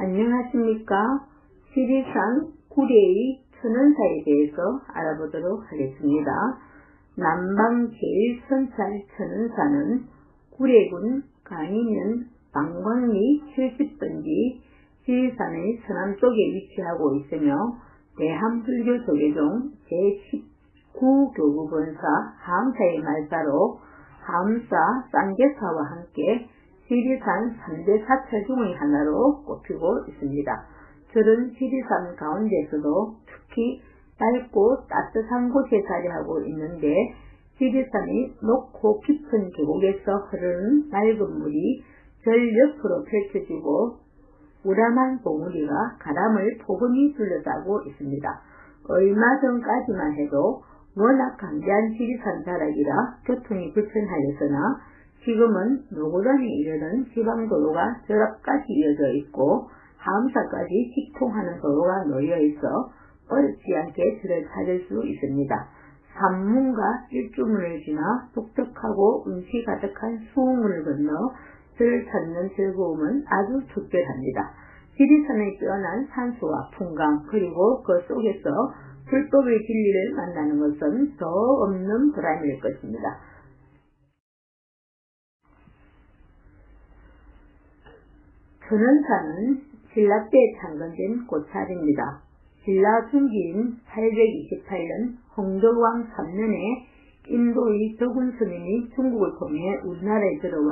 안녕하십니까. 지리산 구례의 천은사에 대해서 알아보도록 하겠습니다. 남방 제1선찰 천은사는 구례군 강인면 방광리 70번지 지리산의 서남쪽에 위치하고 있으며 대한불교조계종 제19교구본사 하암사의 말사로 하암사, 쌍계사와 함께 지리산 3대 사찰 중의 하나로 꼽히고 있습니다. 절은 지리산 가운데서도 특히 맑고 따뜻한 곳에 자리하고 있는데 지리산이 높고 깊은 계곡에서 흐르는 맑은 물이 절 옆으로 펼쳐지고 우람한 봉우리가 가람을 포근히 둘러싸고 있습니다. 얼마 전까지만 해도 워낙 강대한 지리산 자락이라 교통이 불편하였으나 지금은 노고단에 이르는 지방도로가 절 앞까지 이어져 있고 하암사까지 직통하는 도로가 놓여있어 어렵지 않게 절을 찾을 수 있습니다. 산문과 일주문을 지나 독특하고 운치 가득한 수웅을 건너 절을 찾는 즐거움은 아주 특별합니다. 지리산의 뛰어난 산수와 풍광 그리고 그 속에서 불법의 진리를 만나는 것은 더 없는 보람일 것입니다. 천은사는 신라 때 창건된 고찰입니다. 신라 중기인 828년 홍덕왕 3년에 인도의 덕운 스님이 중국을 통해 우리나라에 들어와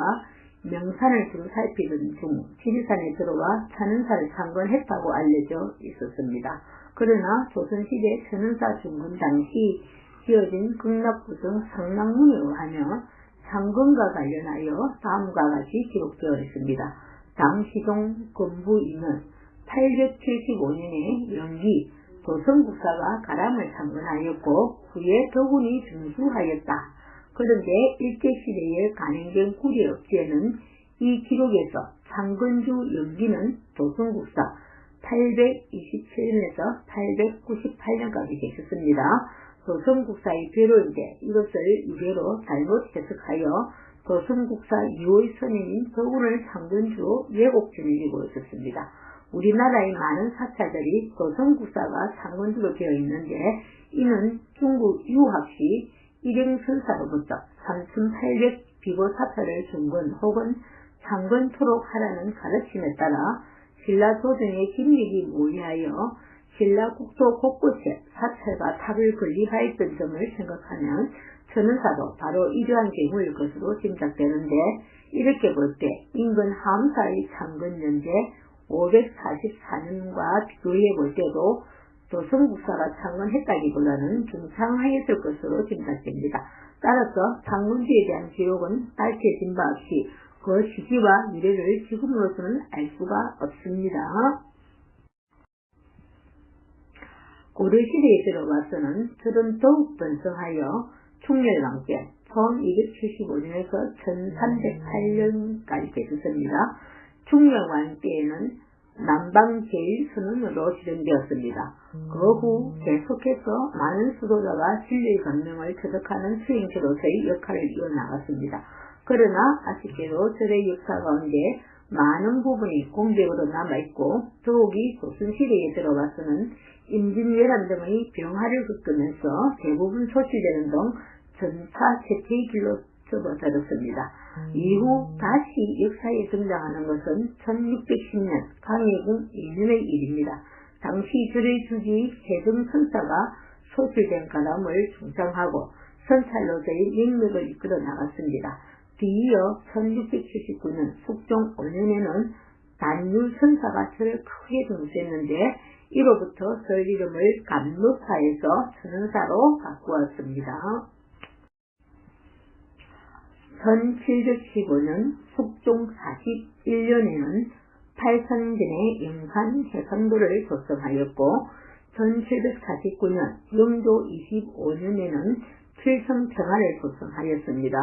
명산을 두루 살피던 중 지리산에 들어와 천은사를 창건했다고 알려져 있었습니다. 그러나 조선시대 천은사 중건 당시 지어진 극락부정 성락문에 의하면 창건과 관련하여 다음과 같이 기록되어 있습니다. 당시종 건부 2년 875년에 영기 도성국사가 가람을 창건하였고 후에 덕운이 중수하였다. 그런데 일제시대에 간행된 구례업지에는 이 기록에서 창건주 영기는 도성국사 827년에서 898년까지 계셨습니다. 도성국사의 배로인데 이것을 유래로 잘못 해석하여 도성국사 2호의 선임인 덕운을 창건주로 왜곡 지내고 있었습니다. 우리나라의 많은 사찰들이 도성국사가 창건주로 되어 있는데 이는 중국 유학시 일행선사로부터 3800 비고 사찰을 중건 혹은 창건토록 하라는 가르침에 따라 신라 조정의 김력이 모의하여 신라 국토 곳곳에 사찰과 탑을 건립하였던 점을 생각하면 천은사도 바로 이러한 경우일 것으로 짐작되는데 이렇게 볼 때 인근 하암사의 창건 연재 544년과 비교해 볼 때도 도성국사가 창건했다기보다는 중창하였을 것으로 짐작됩니다. 따라서 창건주에 대한 기록은 밝혀진 바 없이 그 시기와 미래를 지금으로서는 알 수가 없습니다. 고려시대에 들어와서는 절은 더욱 번성하여 충렬왕 때 1275년에서 1308년까지 계셨습니다. 충렬왕 때에는 남방 제1선원으로 지정되었습니다. 그 후 계속해서 많은 수도자가 진리의 감명을 터득하는 수행자로서의 역할을 이어나갔습니다. 그러나 아쉽게도 절의 역사 가운데 많은 부분이 공백으로 남아있고 더욱이 조선시대에 들어와서는 임진왜란 등의 병화를 겪으면서 대부분 소실되는 등 전차 쇠퇴의 길로 접어들었습니다. 이후 다시 역사에 등장하는 것은 1610년 강해군 2년의 일입니다. 당시 절의 주지 세종선사가 소실된 가람을 중상하고 선찰로서의 명맥을 이끌어 나갔습니다. 뒤이어 1679년 숙종 5년에는 단율선사가 절을 크게 중수했는데 이로부터 절 이름을 감로사에서 천은사로 바꾸었습니다. 1715년 숙종 41년에는 팔선전의 영산 해상도를 조성하였고 1749년 영조 25년에는 칠성평화를 조성하였습니다.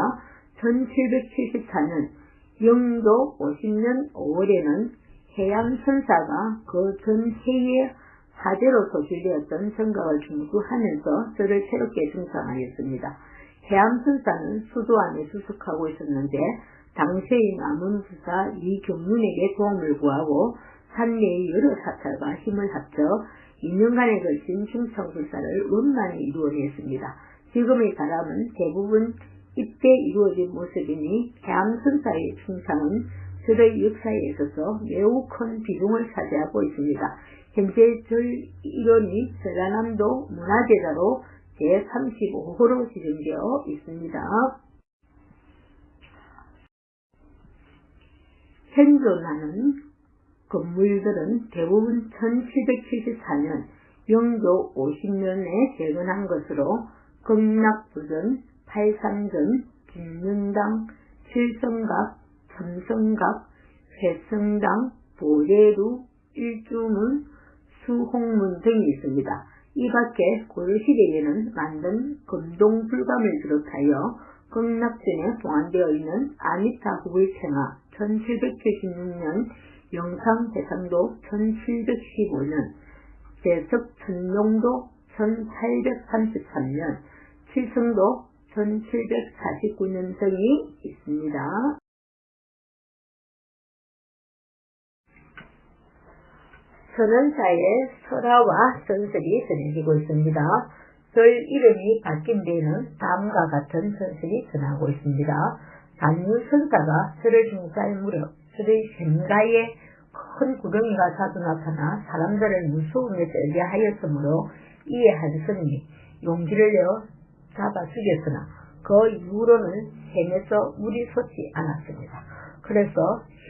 1774년 영조 50년 5월에는 해양선사가 그 전해의 화재로 소실되었던 정각을 중수하면서 절을 새롭게 중상하였습니다. 해암선사는 수도 안에 수석하고 있었는데 당시의 남은 부사 이경륜에게 도움을 구하고 산내의 여러 사찰과 힘을 합쳐 2년간에 걸친 중창불사를 원만히 이루어냈습니다. 지금의 가람은 대부분 이때 이루어진 모습이니 해암선사의 충창은 절의 역사에 있어서 매우 큰 비중을 차지하고 있습니다. 현재 절 일원이 전라남도 문화재자로 제35호로 지정되어 있습니다. 현존하는 건물들은 대부분 1774년 영조 50년에 재건한 것으로 극락부전, 팔상전, 김문당, 칠성각, 삼성각, 회성당, 보례루, 일주문, 수홍문 등이 있습니다. 이 밖에 고려시대에는 만든 금동불감을 비롯하여 극락전에 보관되어 있는 아미타불 생화 1776년, 영상대상도 1715년, 제석천룡도 1833년, 칠성도 1749년 등이 있습니다. 선원사의 설화와 전설이 전해지고 있습니다. 절 이름이 바뀐 데에는 다음과 같은 전설이 전하고 있습니다. 단유선사가 절을 중사할 무렵 절의 샘가에 큰 구덩이가 자주 나타나 사람들을 무서움에 떨게 하였으므로 이에 한선이 용기를 내어 잡아 죽였으나 그 이후로는 샘에서 물이 솟지 않았습니다. 그래서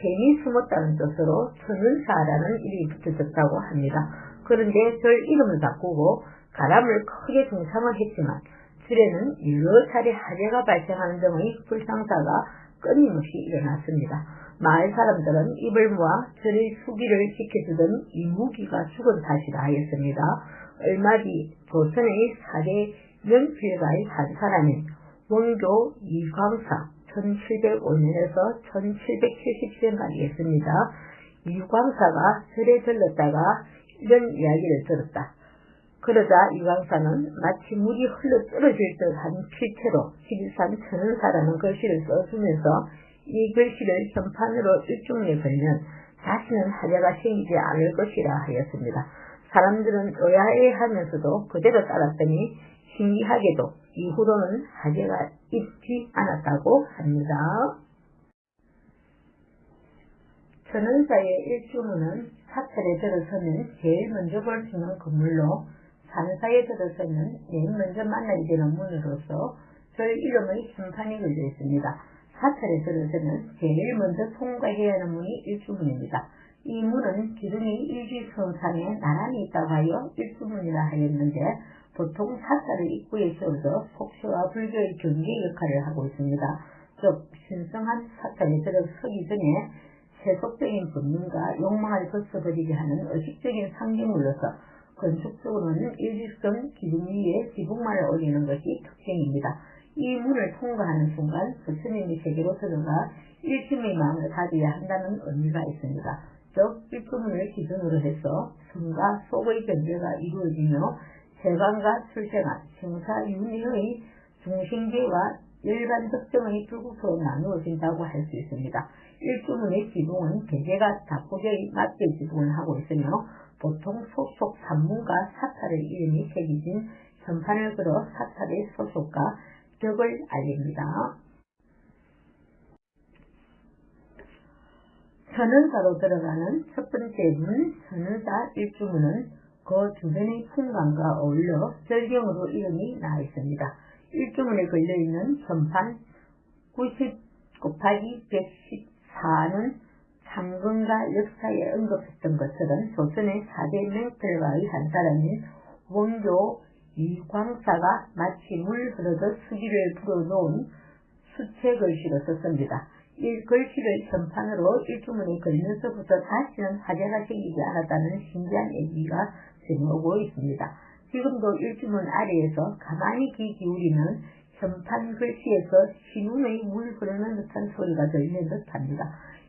샘이 숨었다는 뜻으로 천은사라는 이름이 붙어졌다고 합니다. 그런데 절 이름을 바꾸고 가람을 크게 중상을 했지만 절에는 여러 차례 화재가 발생하는 등의 불상사가 끊임없이 일어났습니다. 마을 사람들은 입을 모아 절의 수기를 지켜주던 이무기가 죽은 탓이라 하였습니다. 얼마 뒤 조선의 4대 명필가의 한 사람인 원교 이광사 1705년에서 1777년까지였습니다. 이광사가 절에 들렀다가 이런 이야기를 들었다. 그러자 이광사는 마치 물이 흘러 떨어질 듯한 필체로 지리산 천은사라는 글씨를 써주면서 이 글씨를 현판으로 일중에 걸면 다시는 화재가 생기지 않을 것이라 하였습니다. 사람들은 의아해하면서도 그대로 따랐더니 신기하게도 이후로는 화재가 있지 않았다고 합니다. 천은사의 일주문은 사찰에 들어서면 제일 먼저 볼 수 있는 건물로 산사에 들어서면 제일 먼저 만나게 되는 문으로서 절 이름의 현판이 걸려 있습니다. 사찰에 들어서면 제일 먼저 통과해야 하는 문이 일주문입니다. 이 문은 기둥이 일지성상에 나란히 있다고 하여 일주문이라 하였는데 보통 사찰의 입구에 세워져 속세와 불교의 경계 역할을 하고 있습니다. 즉 신성한 사찰에 들어서기 전에 세속적인 본능과 욕망을 벗어버리게 하는 의식적인 상징물로서 건축적으로는 일직선 기둥 위에 지붕만을 올리는 것이 특징입니다. 이 문을 통과하는 순간 부처님의 세계로 들어가 일심의 마음을 가져야 한다는 의미가 있습니다. 즉 일주문을 기준으로 해서 성과 속의 변제가 이루어지며 세관과 출세관, 생사윤회의 중심계와 일반 특정의 불국으로 나누어진다고 할 수 있습니다. 일주문의 지붕은 대개가 다국의 맞대 지붕을 하고 있으며 보통 소속 산문과 사찰의 이름이 새겨진 현판을 걸어 사찰의 소속과 격을 알립니다. 천은사로 들어가는 첫 번째 문, 천은사 일주문은 그 주변의 풍광과 어울려 절경으로 이름이 나와 있습니다. 일주문에 걸려있는 현판 90/114는 상근과 역사에 언급했던 것처럼 조선의 4대 명필가의 한 사람인 원교 이광사가 마치 물 흐르듯 수기를 불어놓은 수채 글씨로 썼습니다. 이 글씨를 현판으로 일주문에 걸면서부터 다시는 화재가 생기지 않았다는 신기한 얘기가 전해오고 있습니다. 지금도 일주문 아래에서 가만히 귀 기울이면 현판 글씨에서 신운의 물 흐르는 듯한 소리가 들리는 듯합니다.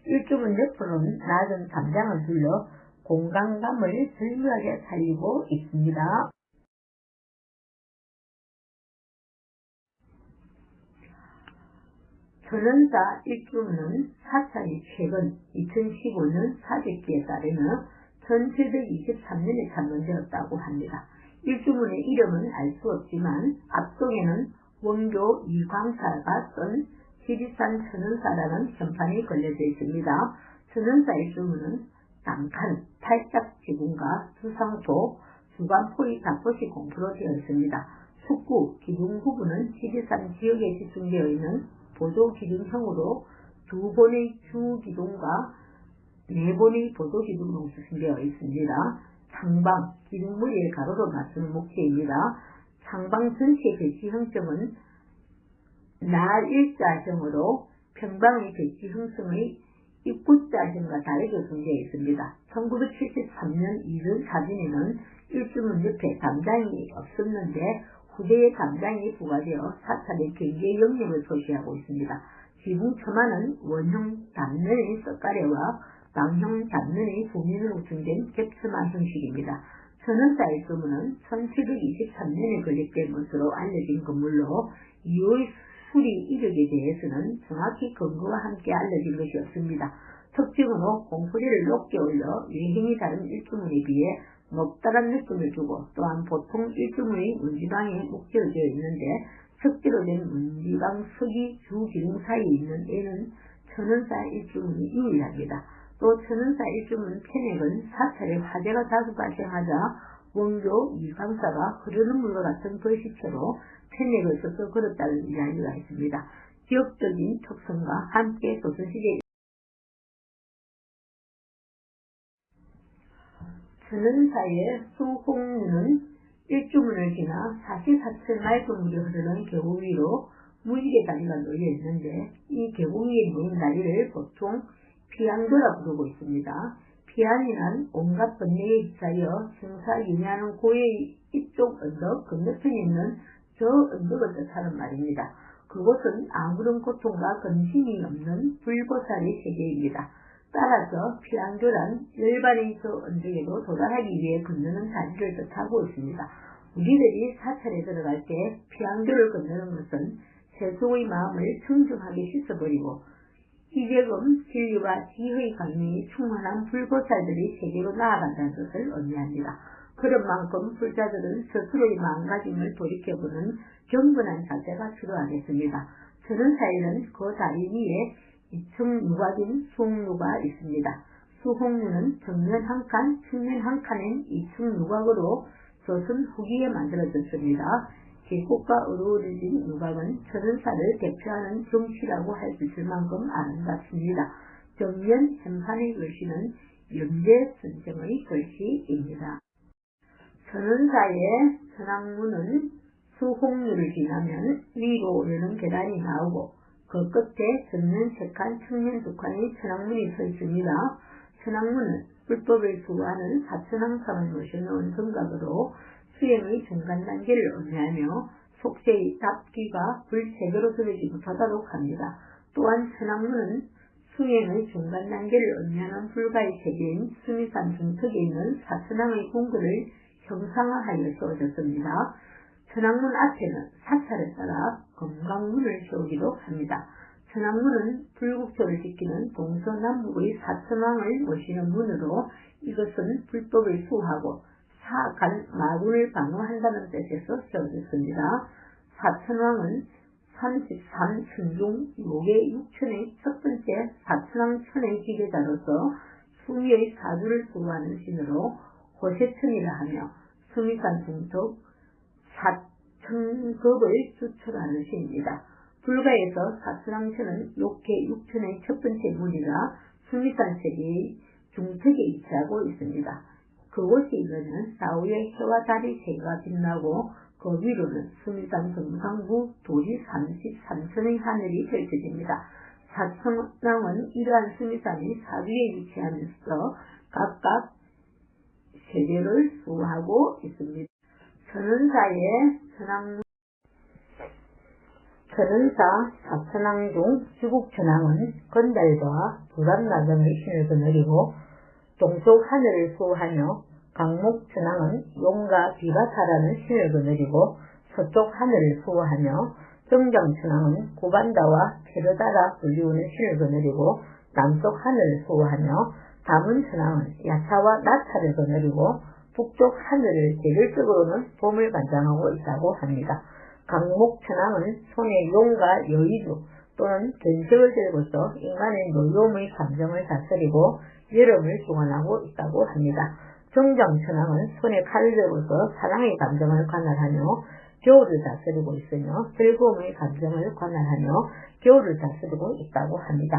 일주문 옆으로는 낮은 담장을 둘러 공간감을 절묘하게 살리고 있습니다. 천은사 일주문은 사찰이 최근 2015년 사직기에 따르면 1723년에 창건되었다고 합니다. 일주문의 이름은 알 수 없지만 앞쪽에는 원교 이광사가 쓴 지리산 천은사라는 현판이 걸려져 있습니다. 천은사 일주문은 남칸, 팔짝지붕과 수상소, 주관포의 다포시 공부로 되어 있습니다. 숙구, 기둥 부분은 지리산 지역에 집중되어 있는 보조 기둥형으로 2번의 주기둥과 4번의 보조 기둥으로 수신되어 있습니다. 창방, 기둥 머리에 가로로 맞추는 목재입니다. 창방 전체 배치 형성은 날일자형으로 평방의 배치 형성의 입구자형과 다르게 준비되어 있습니다. 1973년 이전 사진에는 일주문 옆에 담장이 없었는데 후대에 담장이 부과되어 사찰의 경계 영역을 표시하고 있습니다. 지붕 처마는 원형 담면의 석가래와 망형 담면의 부면으로 구성된 겹처마 형식입니다. 천은사 일주문은 1723년에 건립된 것으로 알려진 건물로 이후의 수리 이력에 대해서는 정확히 근거와 함께 알려진 것이 없습니다. 특징으로 공포리를 높게 올려 외형이 다른 일주문에 비해 높다란 느낌을 주고 또한 보통 일주문의 문지방에 목재되어 있는데 석재로 된 문지방 석이 주기둥 사이에 있는 애는 천은사 일주문이 유일합니다. 또 천은사 일주문 편액은 사찰에 화재가 자주 발생하자 원교 이광사가 흐르는 물과 같은 글씨체로 편액을 써서 걸었다는 이야기가 있습니다. 지역적인 특성과 함께 조선시대 천은사의 수홍문은 일주문을 지나 44층 맑은 물이 흐르는 계곡 위로 무지개 다리가 놓여 있는데 이 계곡 위에 놓인 다리를 보통 피안도라 부르고 있습니다. 피안이란 온갖 번뇌에 휩싸여 생사윤회하는 고의 이쪽 언덕 건너편에 있는 저 언덕을 뜻하는 말입니다. 그곳은 아무런 고통과 근심이 없는 불보살의 세계입니다. 따라서 피안교란 열반의 저 언덕에도 도달하기 위해 건너는 다리를 뜻하고 있습니다. 우리들이 사찰에 들어갈 때 피안교를 건너는 것은 세속의 마음을 청정하게 씻어버리고 희재금, 진리와 지혜의 강림이 충만한 불보살들이 세계로 나아간다는 것을 의미합니다. 그런 만큼 불자들은 스스로의 마음가짐을 돌이켜보는 경건한 자세가 필요하겠습니다. 천은사에는 그 다리 위에 2층 누각인 수홍루가 있습니다. 수홍루는 정면 한 칸, 측면 한 칸인 2층 누각으로 조선 후기에 만들어졌습니다. 계곡과 어우러진 누각은 천은사를 대표하는 정치라고 할 수 있을 만큼 아름답습니다. 정면 현판의 글씨는 염제선정의 글씨입니다. 천은사의 천왕문은 수홍루를 지나면 위로 오르는 계단이 나오고 그 끝에 정면 3칸, 측면 2칸의 천왕문이 서 있습니다. 천왕문은 불법을 수호하는 사천왕상을 모셔놓은 성각으로 수행의 중간 단계를 의미하며 속세의 답기가 불체계로 들어지 못하도록 합니다. 또한 천왕문은 수행의 중간 단계를 의미하는 불가의 체계인 수미산 중턱에 있는 사천왕의 궁궐을 형상화하여 세워졌습니다. 천왕문 앞에는 사찰에 따라 금강문을 세우기도 합니다. 천왕문은 불국토를 지키는 동서남북의 사천왕을 모시는 문으로 이것은 불법을 수호하고 사악한 마군을 방어한다는 뜻에서 세워졌습니다. 사천왕은 33천 중 6의 6천의 첫 번째 사천왕천의 지배자로서 수미의 사주를 수호하는 신으로 호세천이라 하며 수미산 중턱 사천급을 주축하는 신입니다. 불가에서 사천왕천은 6개 6천의 첫 번째 문이라 수미산 세계의 중턱에 위치하고 있습니다. 그곳에 이르면 사후에 해와 달이 세가 빛나고 그 위로는 수미산 정상부 도리 33천의 하늘이 펼쳐집니다. 사천왕은 이러한 수미산이 사주에 위치하면서 각각 세계를 수호하고 있습니다. 천은사의 천은사 사천왕 중 지국천왕은 건달과 불암나경의 신을 거느리고 동쪽 하늘을 수호하며 강목천왕은 용과 비바타라는 신을 거느리고 서쪽 하늘을 수호하며 정정천왕은 고반다와 페르다라 불리우는 신을 거느리고 남쪽 하늘을 수호하며 다문천왕은 야차와 나차를 거느리고 북쪽 하늘을 계절적으로는 봄을 관장하고 있다고 합니다. 강목천왕은 손에 용과 여의주 또는 견적을 들고서 인간의 노여움의 감정을 다스리고 여름을 주관하고 있다고 합니다. 정정천왕은 손에 칼을 들고서 사랑의 감정을 관할하며 겨울을 다스리고 있으며 즐거움의 감정을 관할하며 겨울을 다스리고 있다고 합니다.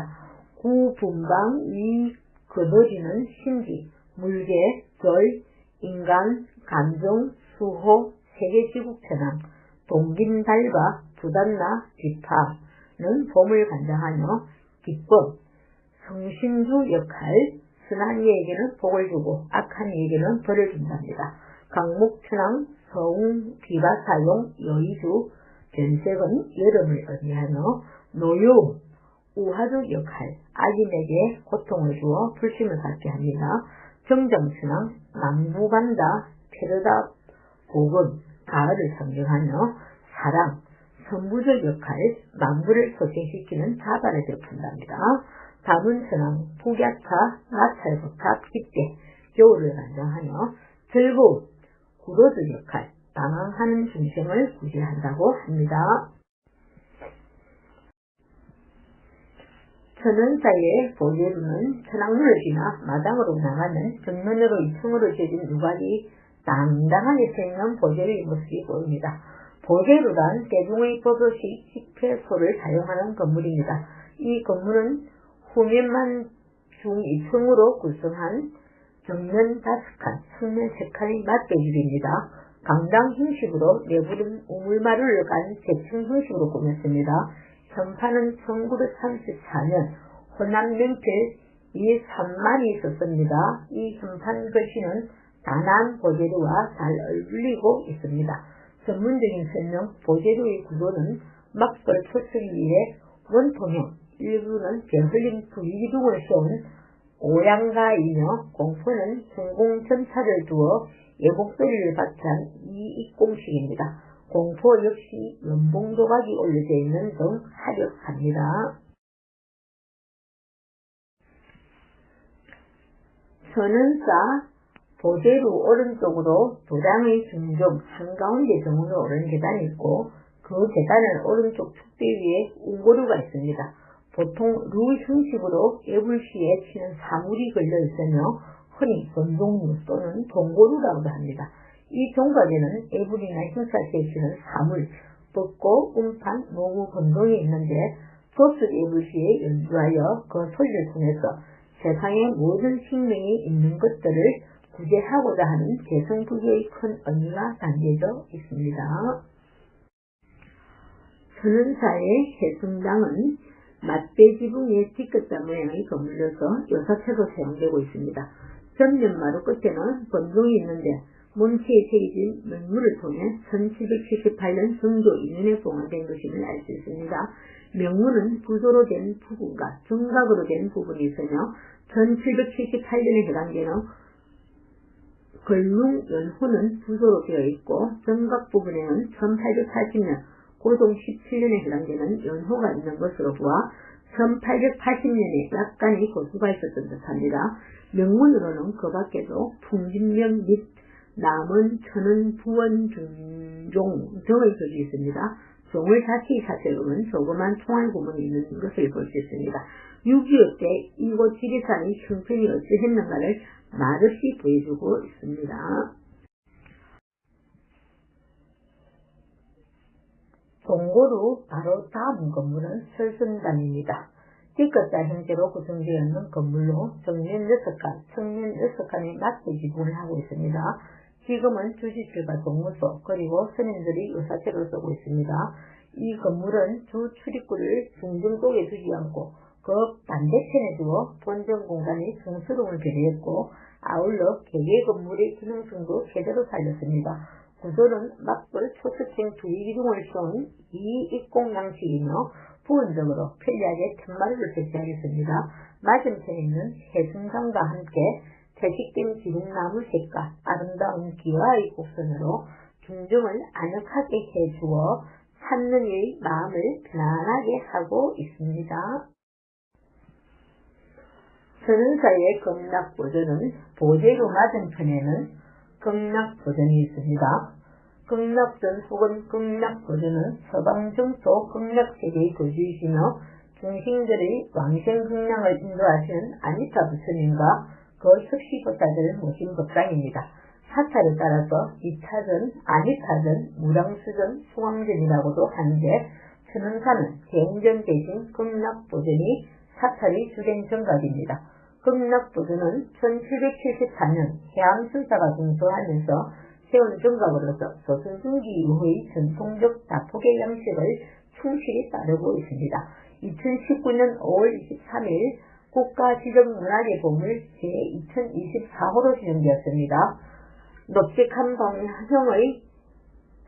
구분방 위 거느리는 신기, 물개, 절, 인간, 감정, 수호, 세계지국천왕, 동긴달과 부단나, 비파는 봄을 관장하며 기쁨, 성신주 역할, 선한 이에게는 복을 주고 악한 이에게는 벌을 준답니다. 강목천왕, 서웅, 비바사용, 여의주, 변색은 여름을 의미하며 노여움, 우하주 역할, 악인에게 고통을 주어 불심을 갖게 합니다. 정정천왕, 남부간다, 페르다, 복은 가을을 상징하며 사랑, 선부적 역할, 만물을 소생시키는 자발을 베푼답니다. 다문천왕, 북야차, 나찰부탑, 깊게, 겨울을 관장하며 즐거움, 구로주 역할, 방황하는 중생을 구제한다고 합니다. 천원사의 보제루는 천왕문을 지나 마당으로 나가는 정면으로 2층으로 지어진 누각이 당당하게 서있는 보제루의 모습이 보입니다. 보제루란 세종의 버섯이 식폐소를 사용하는 건물입니다. 이 건물은 후면만 중 2층으로 구성한 정면 5칸, 측면 3칸의 맞배줄입니다. 강당 형식으로 내부는 우물마루를 간 재층 형식으로 꾸몄습니다. 현판은 1934년 호남명필 이 3만이 있었습니다. 이 현판 글씨는 단한 보제루와 잘 어울리고 있습니다. 전문적인 설명, 보제루의 구조는 막벌 표출을 위해 원통형, 일부는 변흘림 부위기둥을 세운 오양가이며 공포는 성공 전차를 두어 예복소리를 바탕 이익공식입니다. 공포 역시 연봉도각이 올려져 있는 등 화려합니다. 천은사 보제루 오른쪽으로 도량의 중점 한가운데 정으로 오른 계단이 있고 그 계단은 오른쪽 축대 위에 우고루가 있습니다. 보통 루 형식으로 애불시에 치는 사물이 걸려 있으며 흔히 건종루 또는 동고루라고도 합니다. 이 종각에는 애불이나 형사시에 치는 사물, 벚고, 음판, 노구, 건동이 있는데 조수 애불시에 연주하여 그 소리를 통해서 세상의 모든 생명이 있는 것들을 구제하고자 하는 개성부교의 큰 의미가 담겨져 있습니다. 천은사의 해승당은 맞배지붕의 뒤끝자 모양의 건물로서 요사체로 사용되고 있습니다. 전면마루 끝에는 번동이 있는데 문체에 새겨진 명물을 통해 1778년 정조 2년에 봉화된 것임을 알 수 있습니다. 명문은 부조로 된 부분과 정각으로 된 부분이 있으며 1778년에 해당되는 걸룽연호는 부조로 되어 있고 정각 부분에는 1880년 고종 17년에 해당되는 연호가 있는 것으로 보아 1880년에 약간의 고수가 있었던 듯합니다. 명문으로는 그 밖에도 풍진명 및 남은, 천은, 부원, 중종 등의 글이 있습니다. 종을 자세히 살펴보면 조그만 총알 구멍이 있는 것을 볼 수 있습니다. 6.25 때 이곳 지리산의 형편이 어찌했는가를 말없이 보여주고 있습니다. 동고루 바로 다음 건물은 설선단입니다. 뒤끝자 형태로 구성되어 있는 건물로 정면 6칸, 측면 6칸의 맞대 지붕을 하고 있습니다. 지금은 주지실과 동무소 그리고 스님들이 요사체로 쓰고 있습니다. 이 건물은 주 출입구를 중정 쪽에 두지 않고 그 반대편에 두어 본전 공간의 성스러움을 배려했고 아울러 개개 건물의 기능성도 제대로 살렸습니다. 구조는 막불 초특생 두위기둥을 세운 이익공 양식이며 부분적으로 편리하게 툇마루를 설치하였습니다. 맞은편에 있는 해승강과 함께 채식된 지붕나무색과 아름다운 기와의 곡선으로 중정을 아늑하게 해주어 찾는 이의 마음을 편안하게 하고 있습니다. 천은사의 극락보전은 보재로 맞은편에는 극락보전이 있습니다. 극락전 혹은 극락보전은 서방정토 극락세계의 거주이시며 중생들의 왕생극락을 인도하시는 아미타 부처님과 그 섭시보살들을 모신 법당입니다. 사찰에 따라서 2차전, 아미타전, 무량수전, 수왕전이라고도 하는데 천은사는 개인전 대신 극락보전이 사찰의 주된 정각입니다. 극락보전은 1774년 해암순사가 등소하면서 세운 정각으로서 조선중기 이후의 전통적 다포계 양식을 충실히 따르고 있습니다. 2019년 5월 23일 국가지정문화재 보물 제2024호로 지정되었습니다. 넙직한 방형의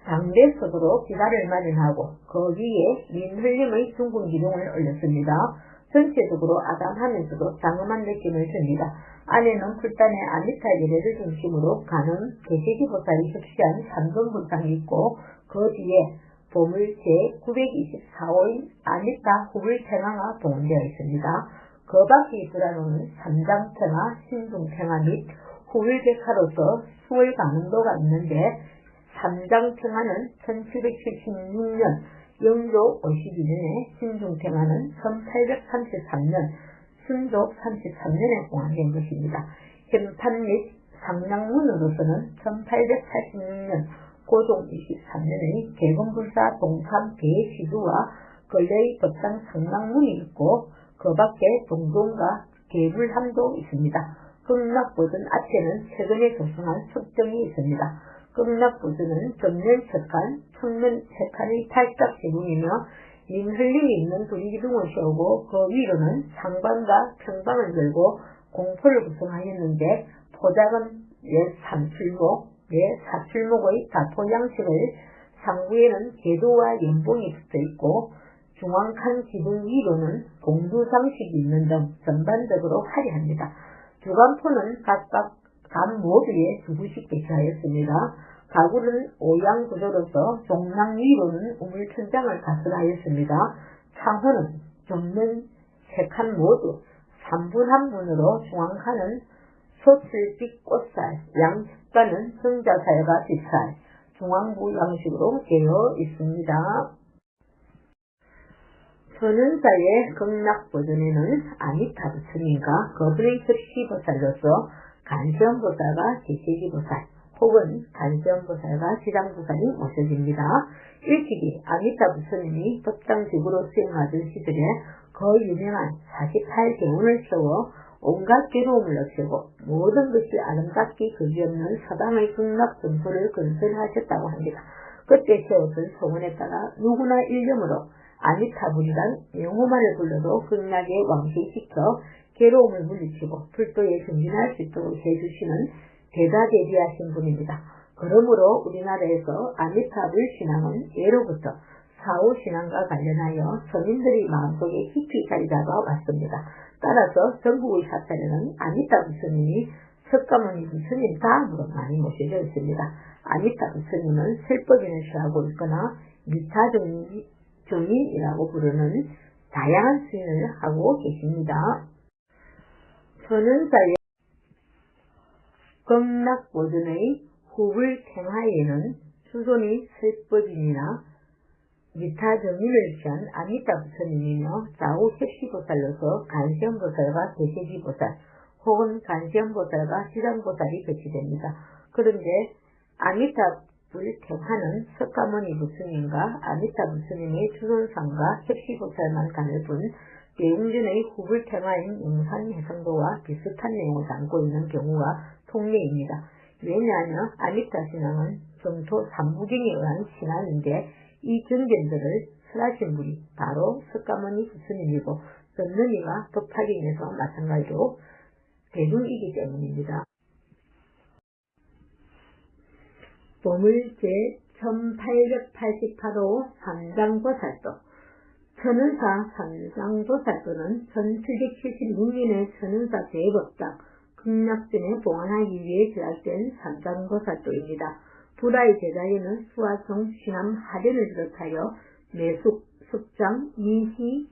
장대석으로 기사를 마련하고 그 위에 민흘림의 둥근 기둥을 올렸습니다. 전체적으로 아담하면서도 장엄한 느낌을 줍니다. 안에는 풀단의 아미타 예례를 중심으로 가는 개세기보살이 섭시한 삼선불상이 있고 그 뒤에 보물 제924호인 아미타 후불탱화가 동원되어 있습니다. 그 밖에 불안호는 삼장탱화, 신중탱화 및 후불백화로서 수월 가능도가 있는데 삼장탱화는 1776년 영조 52년에 신중탱화는 1833년 순조 33년에 공안된 것입니다. 현판 및 상량문으로서는 1886년 고종 23년의 개건불사 동산 대시두와 근래의 법당 상랑문이 있고 그 밖에 동동과 개불함도 있습니다. 극락보전 앞에는 최근에 조성한 석정이 있습니다. 극락보전은 전면 석칸, 측면 세칸의 팔짝 제궁이며 민흘림이 있는 두리기둥을 세우고 그 위로는 상방과 평방을 걸고 공포를 구성하였는데 포장은 예3출목, 예4출목의 다포 양식을 상부에는 계도와 연봉이 붙어있고 중앙칸 기둥 위로는 공두 장식이 있는 등 전반적으로 화려합니다. 주간포는 각각 간 모두에 2구씩 배치하였습니다. 가구는 오양 구조로서 종랑 위로는 우물천장을 가설하였습니다. 창호는 정면 3칸 모두 3분 1분으로 중앙칸은 소칠빛 꽃살, 양측간은 성자살과 빛살, 중앙부 양식으로 되어 있습니다. 천은사의 극락보전에는 아미타 부처님과 거부의 섭시보살로서 간세음보살과 개세기보살 혹은 간세음보살과 지장보살이 모셔집니다. 일찍이 아미타 부처님이 법당직으로 수행하던 시절에 그 유명한 48개운을 세워 온갖 괴로움을 없애고 모든 것이 아름답게 그지없는 서당의 극락 전소를 건설하셨다고 합니다. 그때 세웠던 소문에 따라 누구나 일념으로 아미타불이란 명호만을 불러도 극락에 왕시시켜 괴로움을 물리치고 불도에 정진할 수 있도록 해주시는 대다대비하신 분입니다. 그러므로 우리나라에서 아미타불 신앙은 예로부터 사후신앙과 관련하여 서민들의 마음속에 깊이 자리 잡아 왔습니다. 따라서 전국의 사찰에는 아미타 부처님이 석가모니 부처님 다음으로 많이 모셔져 있습니다. 아미타 부처님은 설법인을 취하고 있거나 미타정인이라고 부르는 다양한 수행을 하고 계십니다. 천은사의 극락보전의 후불탱화에는 수손이 설법인이나 미타정인을 취한 아미타 부처님이며 좌우 섭시보살로서 간세음보살과 개세기보살 혹은 간세음보살과 지장보살이 배치됩니다. 그런데 아미타불탱화는 석가모니 부처님과 아미타 부처님의 주손상과 섭시보살만 가는 뿐 대웅전의 후불탱화인 용산해성도와 비슷한 내용을 담고 있는 경우가 통례입니다. 왜냐하면 아미타 신앙은 정토 삼부경에 의한 신앙인데 이 경전들을 설하신 분이 바로 석가모니 부처님이고 듣는 이가 법화경에서 마찬가지로 대중이기 때문입니다. 보물 제1888호 삼장보살도 천은사 삼장보살도는 1776년에 천은사 대법당 극락전에 봉안하기 위해 제작된 삼장보살도입니다. 불화의 제자에는 수화성, 신암, 하련을 비롯하여 매숙, 석장, 미희,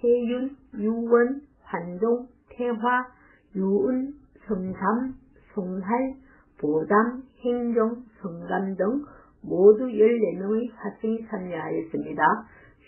태윤, 유원, 환종, 태화, 유은, 성삼, 송할, 보담, 행정, 성감 등 모두 14명의 사승이 참여하였습니다.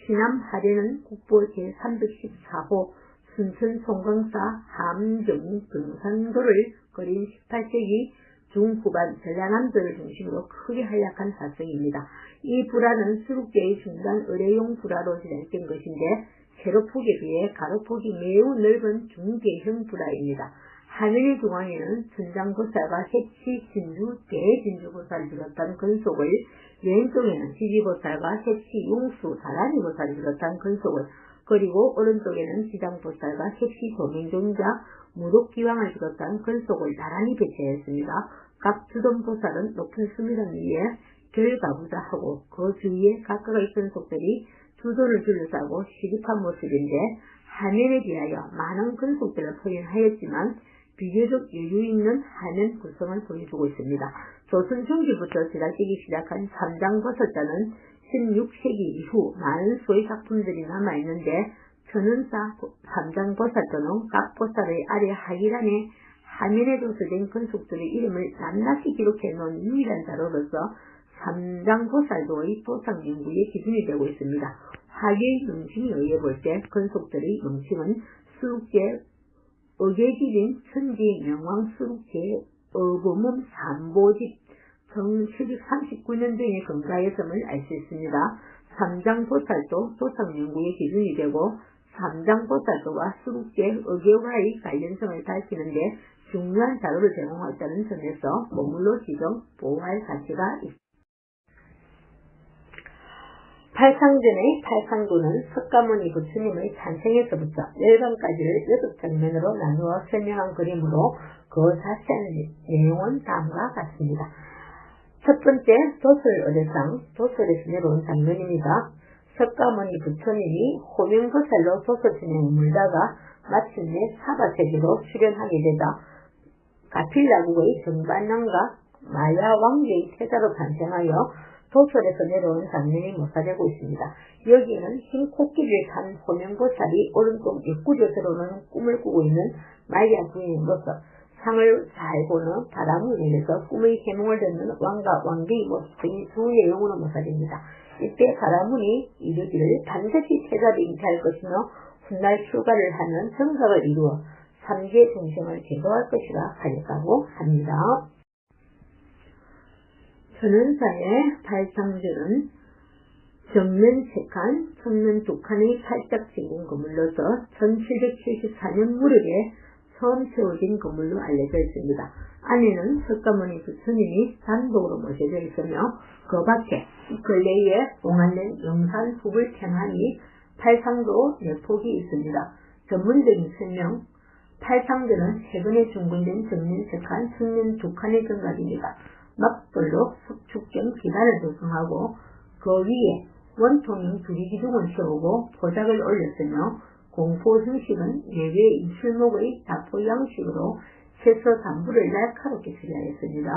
시남 하례는 국보 제314호 순천 송광사 함정 등산도를 그린 18세기 중후반 전라남도를 중심으로 크게 활약한 사승입니다. 이 불화는 수륙계의 중간 의뢰용 불화로 진행된 것인데 세로폭에 비해 가로폭이 매우 넓은 중계형 불화입니다. 하늘의 중앙에는 천장보살과 해치 진주 대진주보살을 비롯한 근속을, 왼쪽에는 지지보살과 해치 용수 다란이보살을 비롯한 근속을, 그리고 오른쪽에는 지장보살과 해치 도명종자 무독기왕을 비롯한 근속을 나란히 배치하였습니다. 각 주dom보살은 높은 수미단 위에 결가부좌하고 그 주위에 각각의 근속들이 주도를 둘러싸고 시립한 모습인데, 화면에 비하여 많은 근속들을 표현하였지만 비교적 여유있는 화면 구성을 보여주고 있습니다. 조선 중기부터 제작되기 시작한 삼장버섯자는 16세기 이후 많은 수의 작품들이 남아있는데, 천은사 삼장버섯자는 각 보살의 아래 하기란에 화면에 도서된 근속들의 이름을 낱낱이 기록해놓은 유일한 자료로서 삼장보살도의 보상 연구의 기준이 되고 있습니다. 화계의 명칭에 의해 볼 때 근속들의 명칭은 수륙제 어계기린 천지 명왕 수륙제 어범음 삼보집 정 739년도에 건가했음을 알 수 있습니다. 삼장보살도 보상 연구의 기준이 되고 삼장보살도와 수륙제 어계와의 관련성을 밝히는데 중요한 자료를 제공했다는 점에서 머물러 지정 보호할 가치가 있습니다. 팔상전의 팔상도는 석가모니 부처님의 탄생에서부터 열반까지를 6장면으로 나누어 설명한 그림으로 그 자세한 내용은 다음과 같습니다. 첫 번째, 도설의례상, 도설에서 내려온 장면입니다. 석가모니 부처님이 호명보살로 도설 진행을 물다가 마침내 사바세계로 출연하게 되다 가필라국의 정반왕과 마야 왕제의 태자로 탄생하여 도설에서 내려오는 장면이 묘사되고 있습니다. 여기에는 흰 코끼리를 탄 호명보살이 오른쪽 역구조세로는 꿈을 꾸고 있는 마야 부인으로서 상을 잘 보는 바람을 내려서 꿈의 해몽을 듣는 왕과 왕비의 모습 등이 두 내용으로 묘사됩니다. 이때 바라문이 이르기를 반드시 태자를 잉태할 것이며 훗날 출가를 하는 정각을 이루어 삼계 중생을 제거할 것이라 하였다고 합니다. 천은사의 팔상전은 정면 3칸, 측면 2칸의 팔짝 진공 건물로서 1774년 무렵에 처음 세워진 건물로 알려져 있습니다. 안에는 석가모니 부처님이 단독으로 모셔져 있으며 그 밖에 근래에 봉안된 영산 후불 평안이 팔상도 4폭이 있습니다. 전문적인 설명, 팔상전은 최근에 중건된 정면 3칸, 측면 2칸의 정각입니다. 막돌로 석축경 기단을 조성하고 그 위에 원통형 두리기둥을 세우고 포작을 올렸으며 공포 형식은 예외 이술목의 다포 양식으로 채서 단부를 날카롭게 처리하였습니다.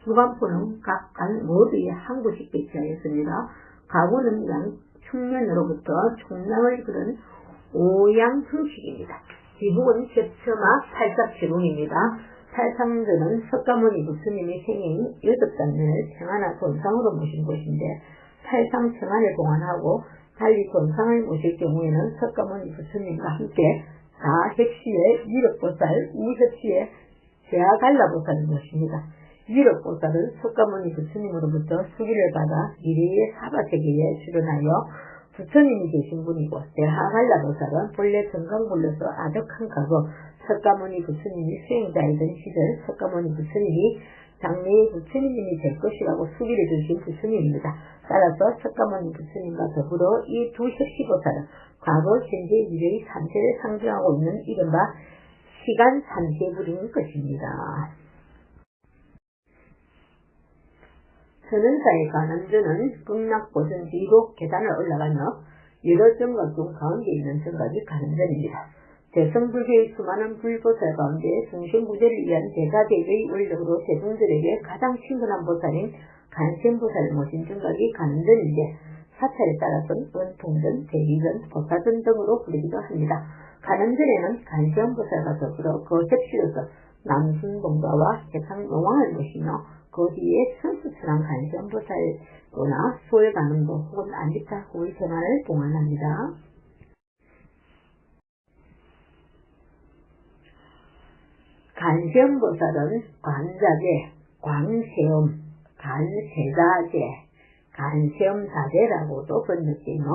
주간포는 각간 모두에 한 곳씩 배치하였습니다. 가구는 양 측면으로부터 총랑을 그린 오양 형식입니다. 지붕은 겹쳐마 팔짝 지붕입니다. 팔상전은 석가모니 부처님의 생애인 8장면을 평안한 돈상으로 모신 곳인데, 팔상 평안을 봉안하고 달리 돈상을 모실 경우에는 석가모니 부처님과 함께 사핵시의 위력보살, 우협시의 제아갈라보살을 모십니다. 위력보살은 석가모니 부처님으로부터 수기를 받아 미래의 사바세계에 출연하여 부처님이 계신 분이고, 제아갈라보살은 본래 정강불로서 아득한 과거 석가모니 부처님이 수행자이던 시절 석가모니 부처님이 장래의 부처님이 될 것이라고 수기를 주신 부처님입니다. 따라서 석가모니 부처님과 더불어 이 두 협시보살은 과거, 현재, 미래의 3세를 상징하고 있는 이른바 시간 3세불인 것입니다. 천은사의 관음전은 극락보전 뒤로 계단을 올라가며 여러 정각 중 가운데 있는 정각이 관음전입니다. 대성불교의 수많은 불보살 가운데 성신부제를 위한 대가대의 원력으로 대중들에게 가장 친근한 보살인 간센보살을 모신 정각이 관음전인데, 사찰에 따라서는 은통전, 대리전, 보사전 등으로 부르기도 합니다. 가는전에는 간시험보살과 더불어 그 객실에서 남순봉가와 해상용왕을 모시며 그 뒤에 천수천왕 간시험보살거나 소외가능도 혹은 안디타 후의 생활을 봉헌합니다. 간시험보살은 관자재, 광세음, 간세자재, 간세음사재라고도 번역되며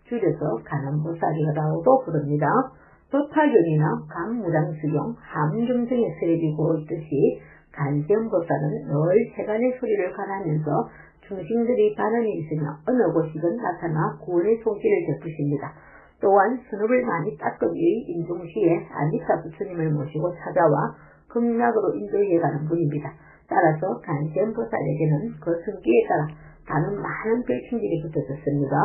줄여서 간음보살이라고도 부릅니다. 법화경이나 간무량수경, 함경등에 세비고 있듯이 간시험보살은 늘 세간의 소리를 관하면서 중생들이 반응이 있으며 어느 곳이든 나타나 구원의 손길을 베푸십니다. 또한 선업을 많이 닦은 뒤 인종시에 안디타 부처님을 모시고 찾아와 극락으로 인도해가는 분입니다. 따라서 간시험보살에게는 그 성기에 따라 다른 많은 별칭들이 붙어졌습니다.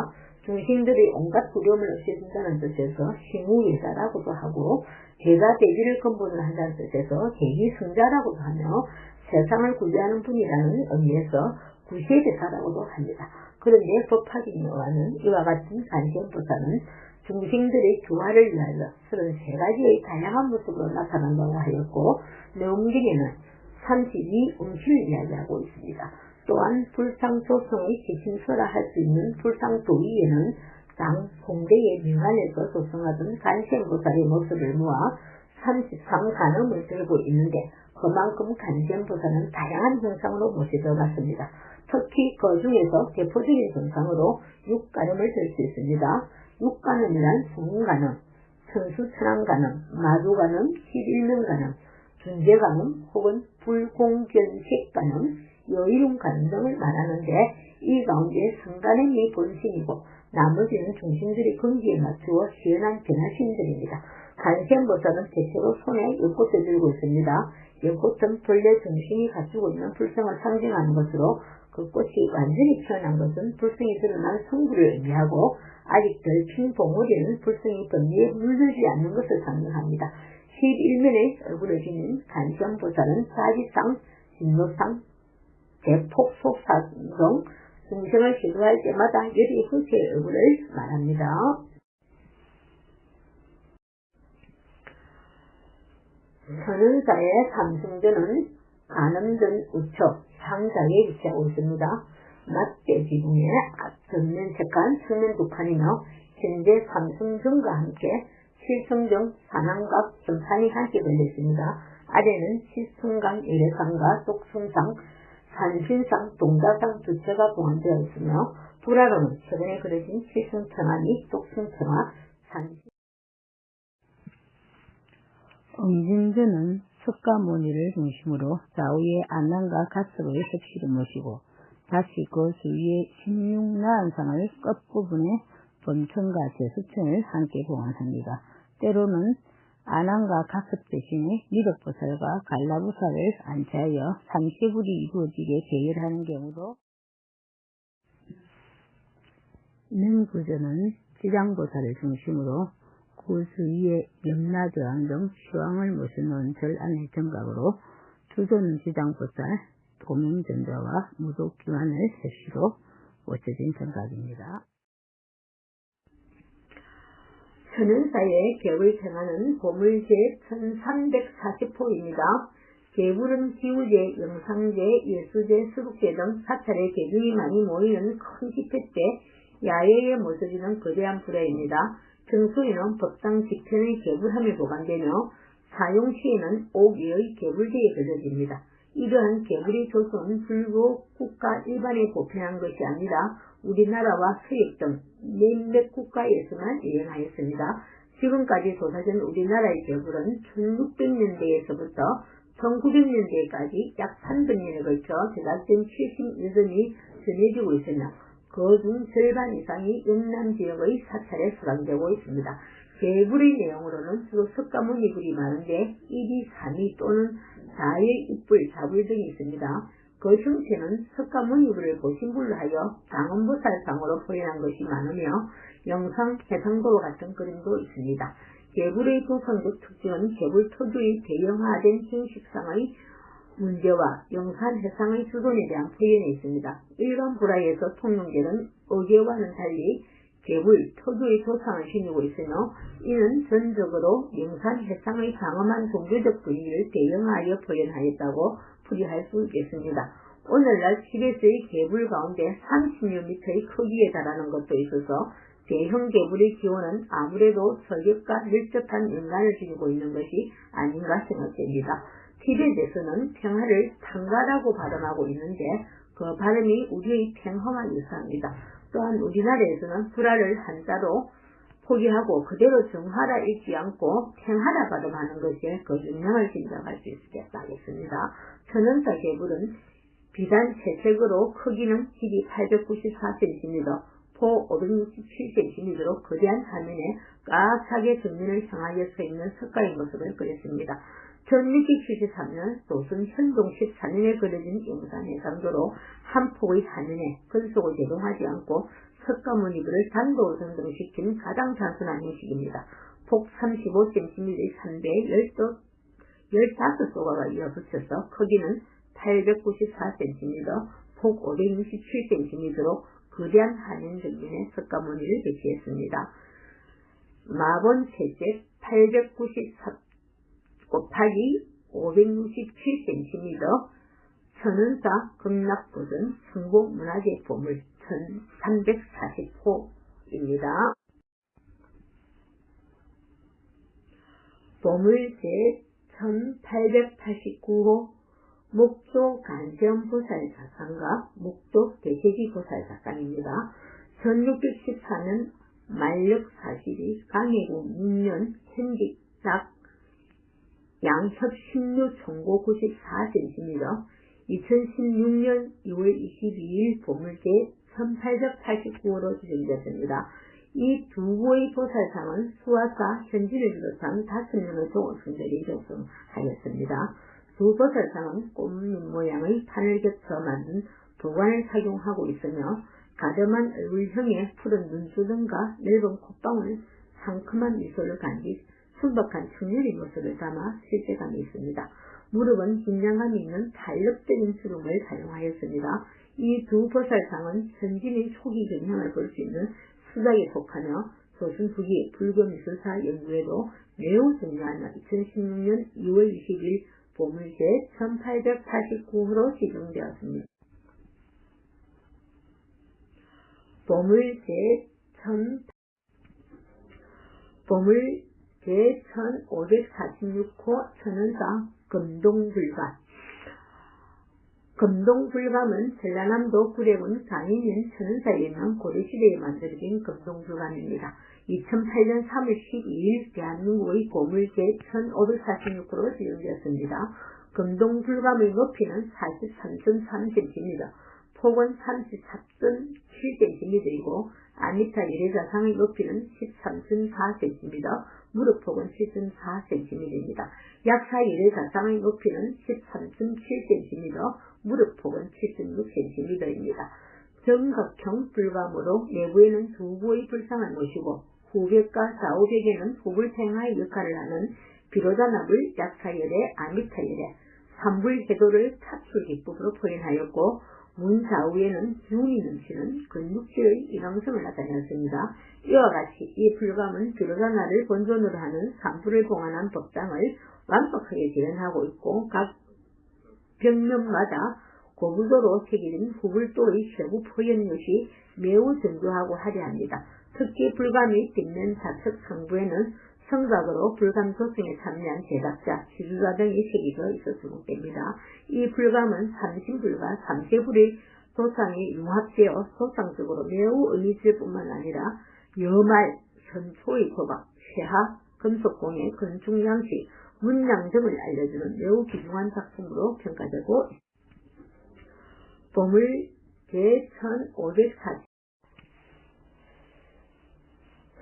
중생들이 온갖 두려움을 없애준다는 뜻에서 시무예자라고도 하고 대가대기를 근본으로 한다는 뜻에서 대기승자라고도 하며 세상을 구제하는 분이라는 의미에서 구세대사라고도 합니다. 그런데 법화경에와는 이와 같은 간시험보살은 중생들의 교화를 위하여 33가지의 다양한 모습으로 나타난다고 하였고 내용중에는 32음식을 이야기하고 있습니다. 또한 불상조성의 기침소라 할 수 있는 불상도위에는 당 송대의 명안에서 조성하던 간시험보살의 모습을 모아 33간음을 들고 있는데 그만큼 간시험보살은 다양한 형상으로 모시져 갔습니다. 특히 그 중에서 대표적인 형상으로 6간음을 들 수 있습니다. 6간음이란 성간음, 천수천왕간음, 마두간음, 11명간음, 준재간음 혹은 불공견식간음, 여의룡간음 등을 말하는데 이 가운데 성간음이 본심이고 나머지는 중심들이 근기에 맞추어 시원한 변화심들입니다. 간시험보살은 대체로 손에 연꽃을 들고 있습니다. 연꽃은 본래 중심이 갖추고 있는 불성을 상징하는 것으로 그 꽃이 완전히 피어난 것은 불성이 드러난 성부를 의미하고 아직 덜 핀 봉우리는 불성이 번지에 물들지 않는 것을 상징합니다. 11면의 얼굴을 지닌 간시험보살은 사지상, 진노상, 대폭속상 등 중생을 시도할 때마다 여리 형태의 얼굴을 말합니다. 선은사의 삼승전은 간음전 우척, 상자에 위치하고 있습니다. 낮대 지붕에 전면색한 측면 두 칸이며 현재 삼승전과 함께 칠성정, 산왕각, 전판이 함께 걸려 있습니다. 아래는 칠성강, 예래상과 똑승상, 산신상, 동다상 두 채가 보관되어 있으며 불화로는 최근에 그려진 칠성청화 및 똑승청화, 산신 응진전은 석가모니를 중심으로 좌우에 안남과 가섭의 섭씨를 모시고 다시 그 주위에 16나안상을 끝부분에 범천과 제수천을 함께 봉헌합니다. 때로는 안암과 가섭 대신에 미륵보살과 갈라보살을 안치하여 삼시불이 이루어지게 제열하는 경우도 능구전은 지장보살을 중심으로 그 주위에 염라대왕 등 시왕을 모셔놓은 절 안의 정각으로 주조는 지장보살, 도명전자와 무속기관을 섭씨로 모셔진 정각입니다. 천은사의 객의 생활은 보물제 1340호입니다. 개불은 기우제, 영상제, 예수제, 수국제 등 사찰의 개중이 많이 모이는 큰 집회 때 야외에 모서지는 거대한 불화입니다. 정수에는 법당 지편의 개불함이 보관되며 사용 시에는 옥외의 개불제에 걸려집니다. 이러한 개불의 조성은 불교 국가 일반에 보편한 것이 아니라 우리나라와 서역 등 몇몇 국가에서만 유행하였습니다. 지금까지 조사된 우리나라의 개불은 1600년대에서부터 1900년대까지 약 300년에 걸쳐 제작된 70여점이 전해지고 있으며 그중 절반 이상이 영남 지역의 사찰에 수락되고 있습니다. 개불의 내용으로는 주로 석가모니불이 많은데 1위, 3위 또는 4위 입불, 자불 등이 있습니다. 그 형태는 석가모니불을 보신불로 하여 당원보살상으로 표현한 것이 많으며 영상, 해상도와 같은 그림도 있습니다. 개불의 조성적 특징은 개불 토주의 대형화된 형식상의 문제와 영산 해상의 주존에 대한 표현이 있습니다. 일반 불화에서 통용되는 어개와는 달리 개불, 토주의 조상을 지니고 있으며 이는 전적으로 영산 해상의 장엄한 종교적 분위기를 대응하여 표현하였다고 풀이할 수 있겠습니다. 오늘날 티베트의 개불 가운데 30여 미터의 크기에 달하는 것도 있어서 대형 개불의 기원은 아무래도 저격과 밀접한 연관을 지니고 있는 것이 아닌가 생각됩니다. 티베트에서는 평화를 tanga라고 발음하고 있는데 그 발음이 우리의 평화와 유사합니다. 또한 우리나라에서는 불화를 한자로 포기하고 그대로 정화라 읽지 않고 평화라 발음하는 것에 그 영향을 진다고 할 수 있겠습니다. 천연사 개불은 비단 채색으로 크기는 길이 894cm, 폭 567cm로 거대한 화면에 꽉 차게 정면을 향하여 서 있는 석가의 모습을 그렸습니다. 1673년 조선 현종 14년에 그려진 영산해상도로 한 폭의 화면에 근속을 제공하지 않고 석가모니불을 단독으로 전등시킨 가장 단순한 형식입니다. 폭 35cm의 3배에 15소가가 이어붙여서 크기는 894cm, 폭 567cm로 거대한 화면 정면에 석가모니를 배치했습니다. 마본 채색 894 곱하기 567cm, 천은사 극락보전 성공문화재 보물 1340호입니다. 보물 제1889호 목도 간세음보살사상과 목도 대세기보살사상입니다. 1614년 만력 40일 강해군 6년 현직작 양협 16 총고 94cm, 2016년 2월 22일 보물제 1889호로 지정되었습니다. 이 두 구의 보살상은 수화사, 현진을 비롯한 5명의 종업승들이 접수하였습니다. 두 보살상은 꽃잎 모양의 판을 겹쳐 만든 도관을 착용하고 있으며 가름한 얼굴형의 푸른 눈두덩과 넓은 콧방울, 상큼한 미소를 간뒤 순박한 청년의 모습을 담아 실제감이 있습니다. 무릎은 긴장감이 있는 탄력적인 주름을 사용하였습니다. 이 두 보살상은 현진의 초기 경향을 볼 수 있는 수작에 속하며 조선 후기 불교미술사 연구에도 매우 중요한 2016년 2월 20일 보물제 1889호로 지정되었습니다. 보물제 1546호 천은사 금동불감. 금동불감은 전라남도 구례군 강인면 천은사에 있는 고려시대에 만들어진 금동불감입니다. 2008년 3월 12일 대한민국의 보물제 1546호로 지정되었습니다. 금동불감의 높이는 43.3cm, 폭은 34.7cm이고 아미타 예레자상의 높이는 13.4cm, 무릎폭은 7.4cm입니다. 약사 예레자상의 높이는 13.7cm, 무릎폭은 7.6cm입니다. 정각형 불감으로 내부에는 두 구의 불상을 모시고 후벽과 좌우벽에는 후불팽화의 역할을 하는 비로자납을 약사열의 아미타열의 삼불해도를 탑출기법으로 표현하였고 문 좌우에는 기운이 넘치는 근육질의 인왕성을 나타내었습니다. 이와 같이 이 불감은 비로자나를 본존으로 하는 삼불을 봉안한 법당을 완벽하게 재현하고 있고 각 벽면마다 고구도로 새겨진 후불도의 세부 표현력이 매우 정교하고 화려합니다. 특히 불감의 뒷면 좌측 상부에는 성각으로 불감 조성에 참여한 제작자, 지주자 등이 새겨져 있어 주목됩니다. 이 불감은 삼신불과 삼세불의 조상이 융합되어 조상적으로 매우 의미질 뿐만 아니라 여말, 선초의 도박, 쇠하, 금속공예, 건축양식, 문양 등을 알려주는 매우 귀중한 작품으로 평가되고 있습니다. 보물 제1540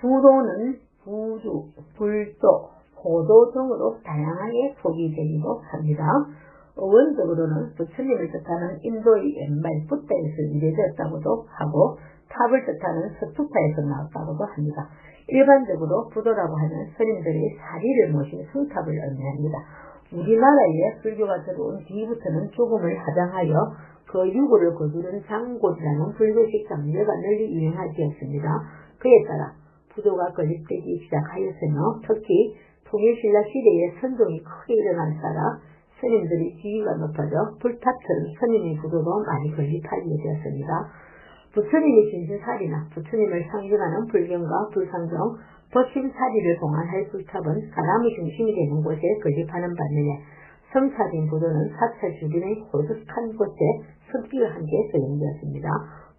부도는 부주, 불도, 고도 등으로 다양하게 소개되기도 합니다. 원적으로는 부처님을 뜻하는 인도의 왼발 붓다에서 유래되었다고도 하고 탑을 뜻하는 서투파에서 나왔다고도 합니다. 일반적으로 부도라고 하면 스님들이 사리를 모신 성탑을 의미합니다. 우리나라에 불교가 들어온 뒤부터는 죽음을 하장하여 그 유고를 거두는 장골이라는 불교식 장례가 널리 유행하였습니다. 그에 따라 부도가 건립되기 시작하였으며 특히 통일신라 시대에 선동이 크게 일어난 따라 스님들의 지위가 높아져 불탑처럼 스님의 부도도 많이 건립하게 되었습니다. 부처님의 진실살이나 부처님을 상징하는 불경과 불상정, 법심살이를 봉안할 불탑은 사람의 중심이 되는 곳에 건립하는 반면에 성찰인 부도는 사찰 주변의 호슥한 곳에 습기와 함께 조성되었습니다.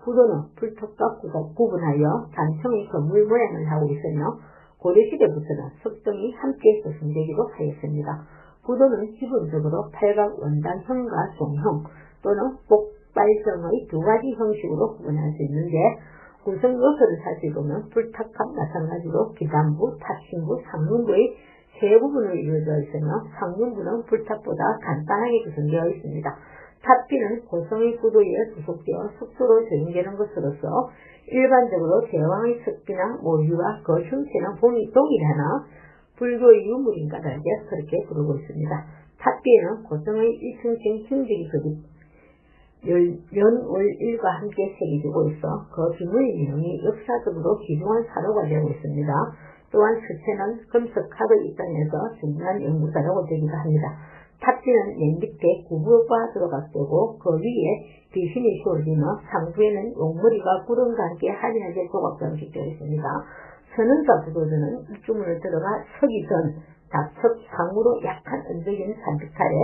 부도는 불탑과 구분하여 단청의 건물 모양을 하고 있으며 고려시대부터는 석등이 함께 조성되기도 하였습니다. 부도는 기본적으로 팔각 원단형과 종형 또는 복발형의 두 가지 형식으로 구분할 수 있는데 구성 요소를 살펴보면 불탑과 마찬가지로 기단부, 탑신부, 상륜부의 세 부분으로 이루어져 있으며 상륜부는 불탑보다 간단하게 구성되어 있습니다. 탑비는 고성의 구도에 구속되어 숙소로 적용되는 것으로서 일반적으로 제왕의 석비나 모유와 그 형체는 봉이 동일하나 불교의 유물인가 다르게 그렇게 부르고 있습니다. 탑비에는 고성의 1층씩 형적이 그립 연월일과 함께 새겨지고 있어 그 비문의 내용이 역사적으로 귀중한 사료가 되고 있습니다. 또한 수채는 금속학의 입장에서 중요한 연구자료가 되기도 합니다. 탑지는 맨 밑에 구부가 들어갔고 그 위에 비신이 씌워지며 상부에는 용머리가 구름과 함께 할인하게 조각장식되어 있습니다. 선은사 부도전은 입주문을 들어가 서기 전 좌측 상으로 약한 언덕인 산비탈에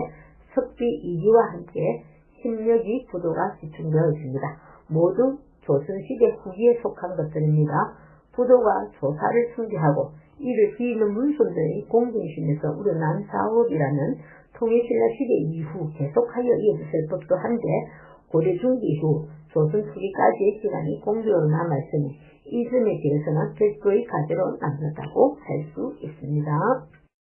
석비 2기와 함께 힘력이 부도가 지층되어 있습니다. 모두 조선시대 후기에 속한 것들입니다. 부도가 조사를 숭배하고 이를 비는 문손들의 공중심에서 우러난 사업이라는 통일신라 시대 이후 계속하여 이어졌을 법도 한데 고려 중기 이후 조선 초기까지의 시간이 공교로 남아있으니 이 점에 대해서는 별도의 과제로 남겼다고 할 수 있습니다.